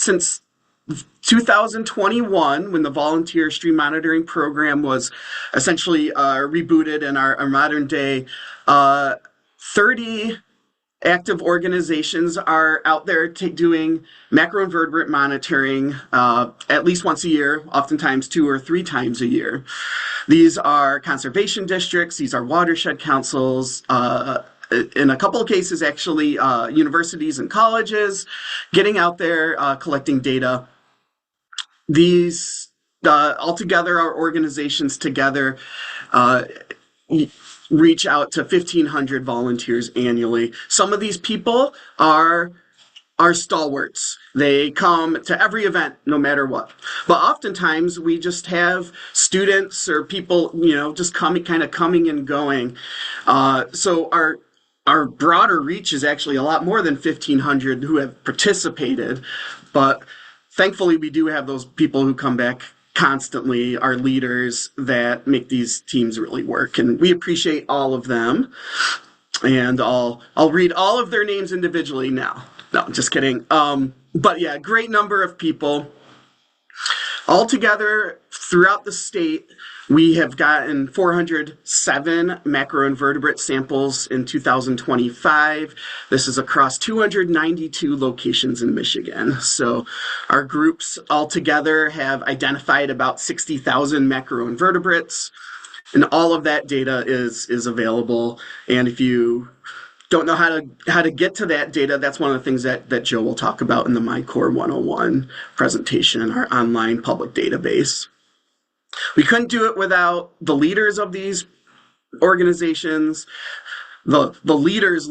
since 2021, when the volunteer stream monitoring program was essentially rebooted in our modern day, 30 active organizations are out there doing macroinvertebrate monitoring at least once a year, oftentimes 2 or 3 times a year. These are conservation districts, these are watershed councils, in a couple of cases, actually, universities and colleges getting out there collecting data. These altogether, our organizations together reach out to 1,500 volunteers annually. Some of these people are stalwarts. They come to every event, no matter what. But oftentimes, we just have students or people, just coming and going. So our broader reach is actually a lot more than 1,500 who have participated, but thankfully we do have those people who come back constantly, our leaders that make these teams really work, and we appreciate all of them. And I'll read all of their names individually now. No, just kidding. But yeah, great number of people. Altogether, throughout the state, we have gotten 407 macroinvertebrate samples in 2025. This is across 292 locations in Michigan. So our groups altogether have identified about 60,000 macroinvertebrates, and all of that data is available. And if you don't know how to get to that data, that's one of the things that Joe will talk about in the MiCorps 101 presentation, our online public database. We couldn't do it without the leaders of these organizations, the leaders,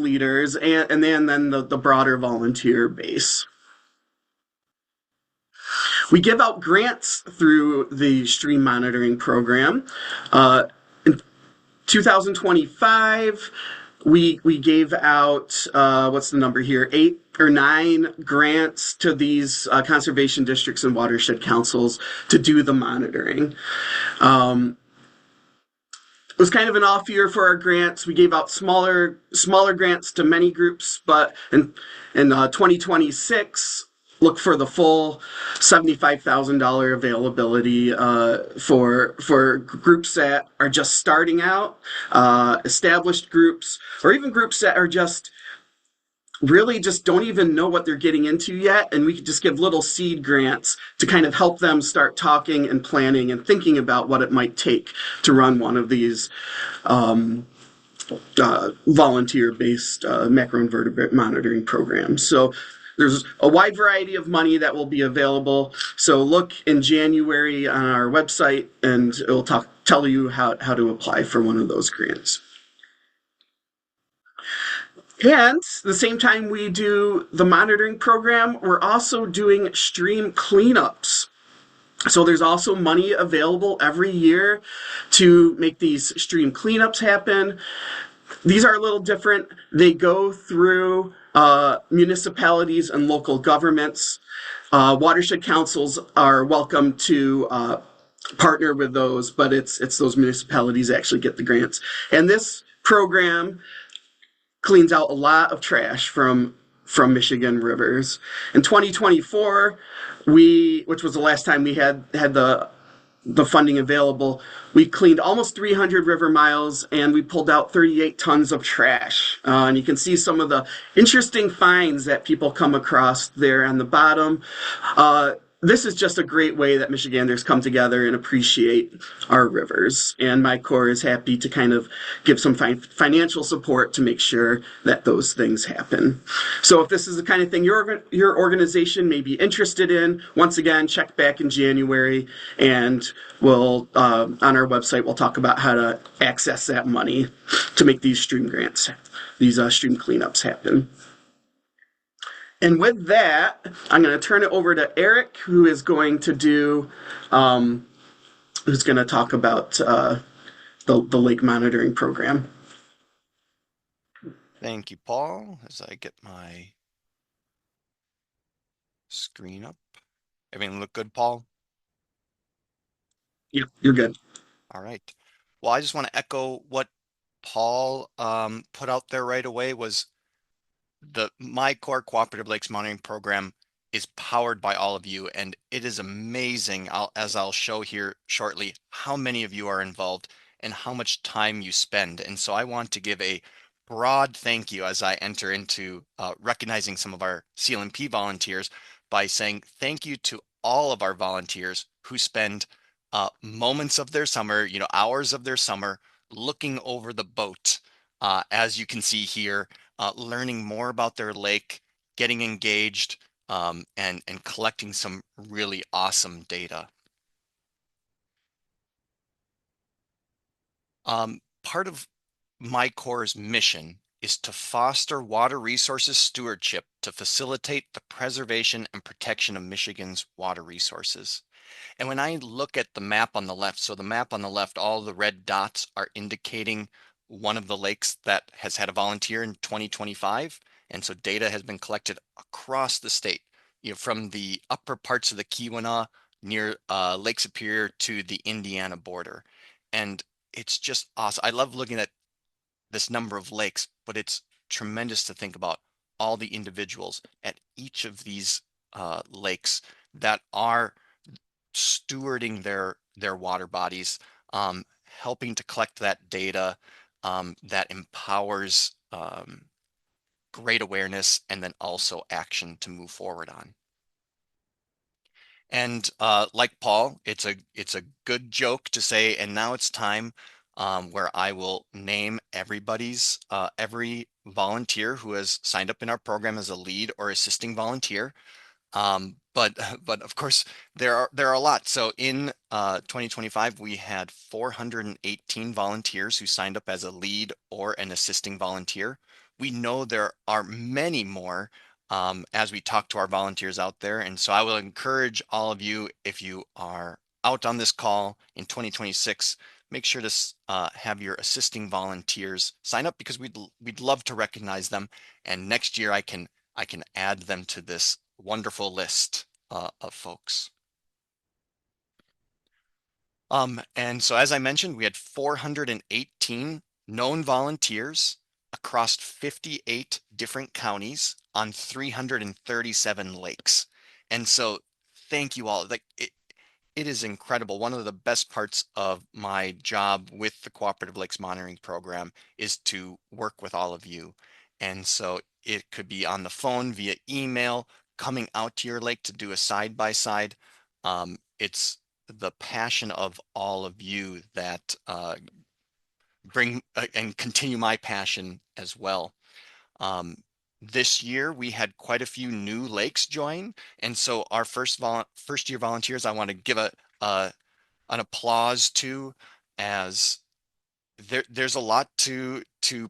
and then the broader volunteer base. We give out grants through the stream monitoring program. In 2025, we gave out, what's the number here, 8 or 9 grants to these conservation districts and watershed councils to do the monitoring. It was kind of an off year for our grants. We gave out smaller grants to many groups, but in 2026, look for the full $75,000 availability for groups that are just starting out, established groups, or even groups that are just don't even know what they're getting into yet, and we could just give little seed grants to kind of help them start talking and planning and thinking about what it might take to run one of these volunteer-based macroinvertebrate monitoring programs. So there's a wide variety of money that will be available. So look in January on our website, and it will tell you how to apply for one of those grants. And the same time we do the monitoring program, we're also doing stream cleanups. So there's also money available every year to make these stream cleanups happen. These are a little different. They go through municipalities and local governments. Watershed councils are welcome to partner with those, but it's those municipalities that actually get the grants. And this program cleans out a lot of trash from Michigan rivers. In 2024, which was the last time we had the funding available, we cleaned almost 300 river miles, and we pulled out 38 tons of trash. And you can see some of the interesting finds that people come across there on the bottom. This is just a great way that Michiganders come together and appreciate our rivers. And MiCorps is happy to kind of give some financial support to make sure that those things happen. So if this is the kind of thing your organization may be interested in, once again, check back in January, and we'll on our website we'll talk about how to access that money to make these stream grants, these stream cleanups happen. And with that, I'm going to turn it over to Erick, who is going to talk about the lake monitoring program. Thank you, Paul. As I get my screen up. Everything look good, Paul? Yep, you're good. All right. Well, I just want to echo what Paul put out there right away. Was the MiCorps Cooperative Lakes Monitoring Program is powered by all of you, and it is amazing, as I'll show here shortly, how many of you are involved and how much time you spend. And so I want to give a broad thank you as I enter into recognizing some of our CLMP volunteers by saying thank you to all of our volunteers who spend moments of their summer, hours of their summer, looking over the boat, as you can see here, learning more about their lake, getting engaged, and collecting some really awesome data. Part of MiCorps' mission is to foster water resources stewardship to facilitate the preservation and protection of Michigan's water resources. And when I look at the map on the left, so the map on the left, all the red dots are indicating one of the lakes that has had a volunteer in 2025. And so data has been collected across the state, from the upper parts of the Keweenaw near Lake Superior to the Indiana border. And it's just awesome. I love looking at this number of lakes, but it's tremendous to think about all the individuals at each of these lakes that are stewarding their water bodies, helping to collect that data that empowers great awareness and then also action to move forward on. And like Paul, it's a good joke to say, and now it's time where I will name every volunteer who has signed up in our program as a lead or assisting volunteer. But but of course there are a lot. So in 2025 we had 418 volunteers who signed up as a lead or an assisting volunteer. We know there are many more as we talk to our volunteers out there, and so I will encourage all of you, if you are out on this call in 2026, make sure to have your assisting volunteers sign up, because we'd love to recognize them, and next year I can add them to this wonderful list of folks. And so as I mentioned, we had 418 known volunteers across 58 different counties on 337 lakes. And so thank you all. Like it is incredible. One of the best parts of my job with the Cooperative Lakes Monitoring Program is to work with all of you. And so it could be on the phone, via email, coming out to your lake to do a side-by-side. It's the passion of all of you that bring and continue my passion as well. This year we had quite a few new lakes join, and so our first year volunteers I want to give an applause to, as there's a lot to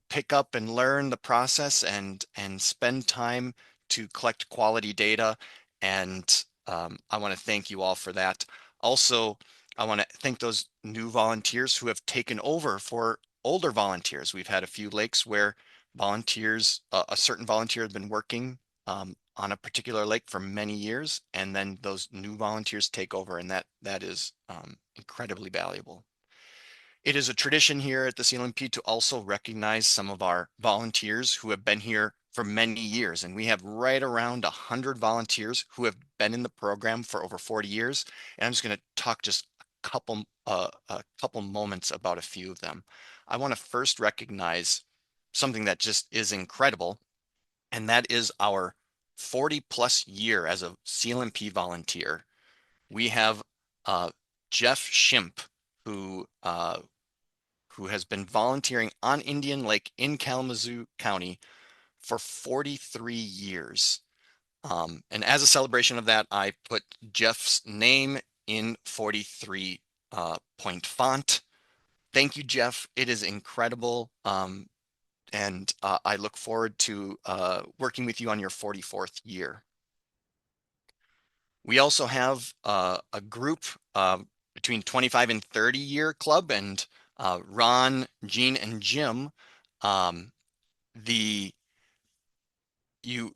pick up and learn the process and spend time to collect quality data, and I want to thank you all for that. Also, I want to thank those new volunteers who have taken over for older volunteers. We've had a few lakes where volunteers, a certain volunteer had been working on a particular lake for many years, and then those new volunteers take over, and that is incredibly valuable. It is a tradition here at the CLMP to also recognize some of our volunteers who have been here for many years, and we have right around 100 volunteers who have been in the program for over 40 years. And I'm just going to talk just a couple moments about a few of them. I want to first recognize something that just is incredible, and that is our 40+ year as a CLMP volunteer. We have Jeff Shimp, who has been volunteering on Indian Lake in Kalamazoo County for 43 years. And as a celebration of that, I put Jeff's name in 43 point font. Thank you, Jeff. It is incredible. And I look forward to working with you on your 44th year. We also have a group between 25 and 30 year club, and Ron, Gene, and Jim. You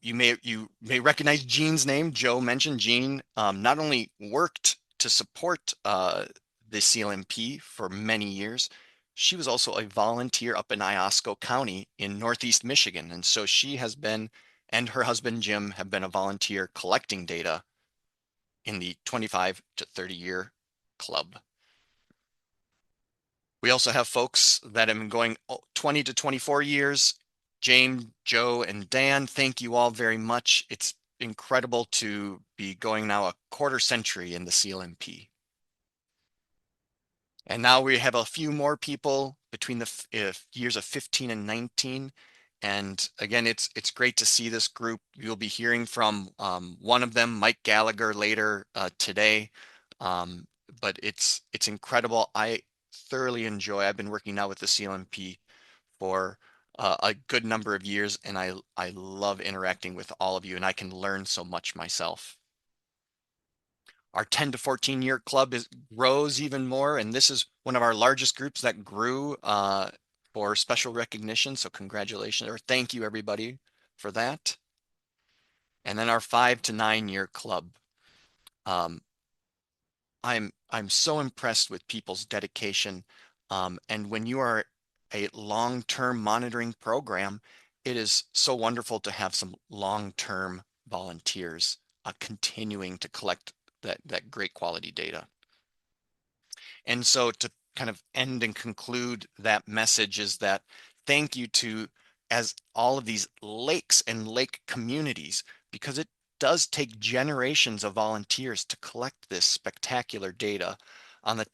may recognize Gene's name. Joe mentioned Gene not only worked to support the CLMP for many years, she was also a volunteer up in Iosco County in Northeast Michigan, and so she has been and her husband Jim have been a volunteer collecting data in the 25 to 30-year club. We also have folks that have been going 20 to 24 years. James, Joe, and Dan, thank you all very much. It's incredible to be going now a quarter century in the CLMP. And now we have a few more people between the years of 15 and 19. And again, it's great to see this group. You'll be hearing from one of them, Mike Gallagher, later today. But it's incredible. I thoroughly enjoy. I've been working now with the CLMP for a good number of years, and I love interacting with all of you, and I can learn so much myself. Our 10 to 14 year club grows even more, and this is one of our largest groups that grew for special recognition. So congratulations, or thank you everybody for that. And then our 5 to 9 year club. I'm so impressed with people's dedication. And when you are a long-term monitoring program, it is so wonderful to have some long-term volunteers continuing to collect that great quality data. And so to kind of end and conclude that message is that thank you to as all of these lakes and lake communities, because it does take generations of volunteers to collect this spectacular data. On the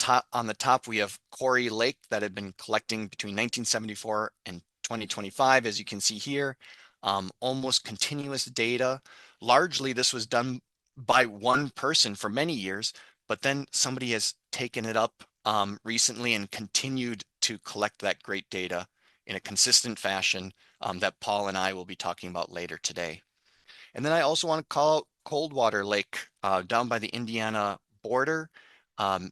top, we have Quarry Lake that had been collecting between 1974 and 2025, as you can see here, almost continuous data. Largely, this was done by one person for many years, but then somebody has taken it up recently and continued to collect that great data in a consistent fashion that Paul and I will be talking about later today. And then I also want to call out Coldwater Lake down by the Indiana border.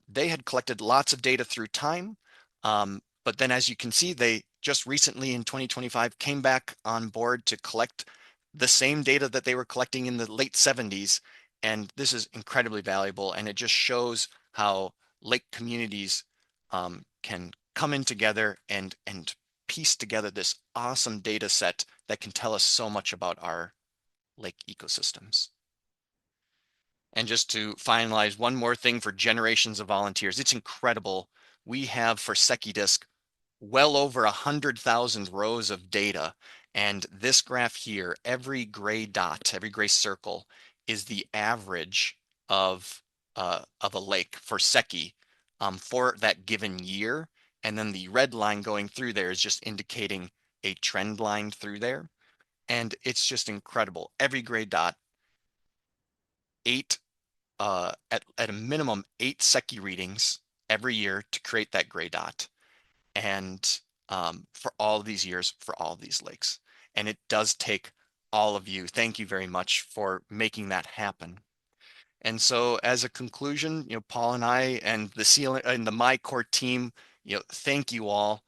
They had collected lots of data through time, but then as you can see, they just recently in 2025 came back on board to collect the same data that they were collecting in the late 70s. And this is incredibly valuable, and it just shows how lake communities can come in together and piece together this awesome data set that can tell us so much about our lake ecosystems. And just to finalize, one more thing for generations of volunteers, it's incredible. We have for SecuDisc well over 100,000 rows of data. And this graph here, every gray dot, every gray circle is the average of a lake for Seki for that given year. And then the red line going through there is just indicating a trend line through there. And it's just incredible. Every gray dot, at a minimum, 8 Seki readings every year to create that gray dot. And for all of these years, for all of these lakes. And it does take all of you. Thank you very much for making that happen. And so as a conclusion, Paul and I and the MiCorps team, thank you all.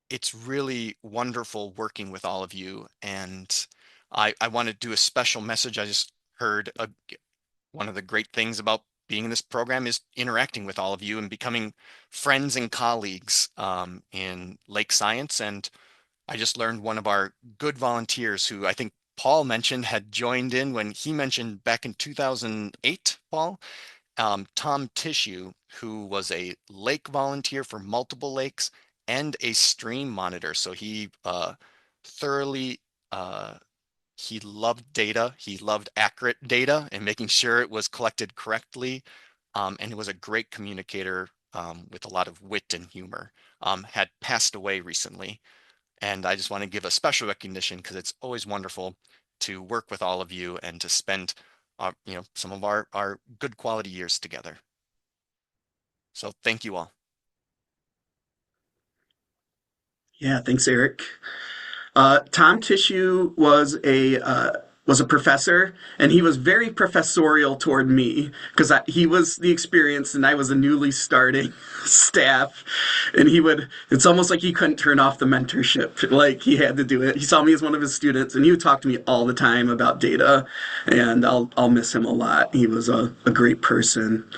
It's really wonderful working with all of you. And I want to do a special message. I just heard one of the great things about being in this program is interacting with all of you and becoming friends and colleagues in lake science. And I just learned one of our good volunteers who I think Paul mentioned had joined in when he mentioned back in 2008, Paul, Tom Tissue, who was a lake volunteer for multiple lakes and a stream monitor. So he thoroughly, he loved data. He loved accurate data and making sure it was collected correctly. And he was a great communicator with a lot of wit and humor. Had passed away recently. And I just want to give a special recognition because it's always wonderful to work with all of you and to spend, some of our good quality years together. So thank you all. Yeah, thanks, Eric. Tom Tissue was a professor, and he was very professorial toward me because he was the experienced and I was a newly starting staff. And it's almost like he couldn't turn off the mentorship. Like he had to do it. He saw me as one of his students, and he would talk to me all the time about data, and I'll miss him a lot. He was a great person.